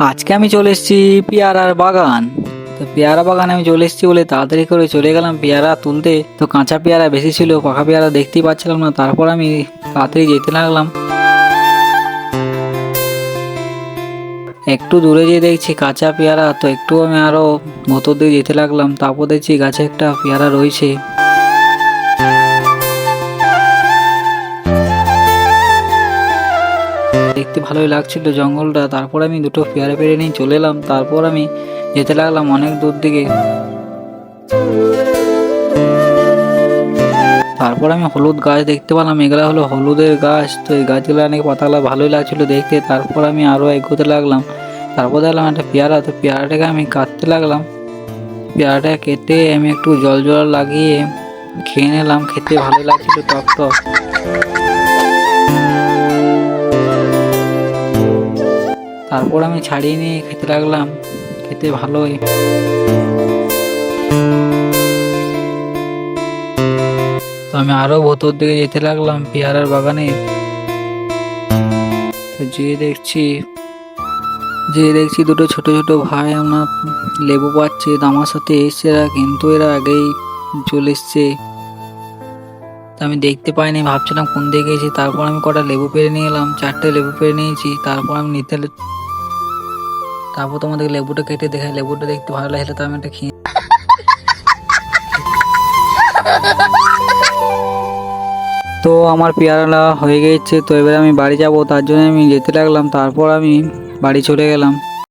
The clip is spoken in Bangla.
আজকে আমি চলে এসেছি পেয়ারার বাগান। তো পেয়ারা বাগানে আমি চলে এসেছি বলে তাড়াতাড়ি করে চলে গেলাম পেয়ারা তুলতে। তো কাঁচা পেয়ারা বেশি ছিল, পাকা পেয়ারা দেখতেই পাচ্ছিলাম না। তারপর আমি তাড়াতাড়ি যেতে লাগলাম। একটু দূরে যেয়ে দেখছি কাঁচা পেয়ারা, তো একটু আমি আরো ভেতর দিকে যেতে লাগলাম। তারপর দেখছি গাছে একটা পেয়ারা রয়েছে। দেখতে ভালোই লাগছিল জঙ্গলটা। তারপর আমি দুটো পেয়ারা পেরে নিয়ে চলে এলাম। তারপর আমি যেতে লাগলাম অনেক দূর দিকে। তারপর আমি হলুদ গাছ দেখতে পেলাম, এগুলা হলো হলুদের গাছ। তো এই গাছগুলো অনেক পাতাগুলো ভালোই লাগছিল দেখতে। তারপর আমি আরো এগোতে লাগলাম। তারপর দেখলাম একটা পেয়ারা, তো পেয়ারাটাকে আমি কাটতে লাগলাম। পেয়ারাটা কেটে আমি একটু জল জল লাগিয়ে খেয়ে নিলাম। খেতে ভালোই লাগছিল, টক টক। তারপর আমি ছাড়িয়ে নিয়ে খেতে লাগলাম, খেতে ভালোই। তো আমি আরো ভেতর দিকে যেতে লাগলাম পেয়ারার বাগানে। তো যে দেখছি দুটো ছোট ছোট ভাই আমার লেবু পাচ্ছে। তো আমার সাথে এসছে এরা, কিন্তু এরা আগেই চলে এসছে। তো আমি দেখতে পাইনি, ভাবছিলাম কোন দিকে গেছি। তারপর আমি কটা লেবু পেরে নিয়ে এলাম, 4টে লেবু পেরে নিয়েছি। তারপর তোমাদের লেবুটা কেটে দেখাই। লেবুটা দেখতে ভালো লাগলে তো আমি একটা খেয়ে। তো আমার পেয়ারা হয়ে গেছে। তো এবার আমি বাড়ি যাব, তার জন্য আমি যেতে লাগলাম। তারপর আমি বাড়ি চলে গেলাম।